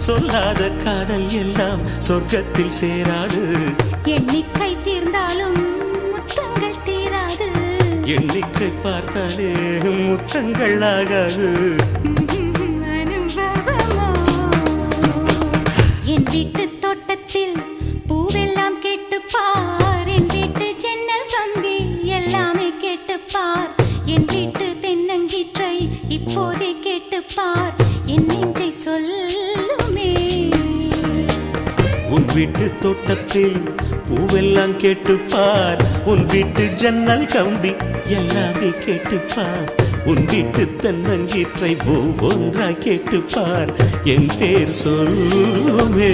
சொல்லாத காதல் எல்லாம் சொர்க்கத்தில் சேராது. எண்ணிக்கை தீர்ந்தாலும் முத்தங்கள் தீராது. எண்ணிக்கை பார்த்தாலே முத்தங்கள் ஆகாது. அனுபவமோ என் வீட்டு தோட்டத்தில் பூவெல்லாம் கேட்டுப்பார். என் வீட்டு ஜன்னல் கம்பி எல்லாமே கேட்டுப்பார். என் வீட்டு தென்னங்கீற்றை இப்போதே கேட்டுப்பார். என் நெஞ்சை சொல்லுமே. உன் வீட்டு தோட்டத்தில் பூவெல்லாம் கேட்டுப்பார். உன் வீட்டு ஜன்னல் கம்பி எல்லாமே கேட்டுப்பார். உன் வீட்டு தென்னங்கீற்றை ஒவ்வொன்றா கேட்டுப்பார். என் பேர் சொல்லுமே.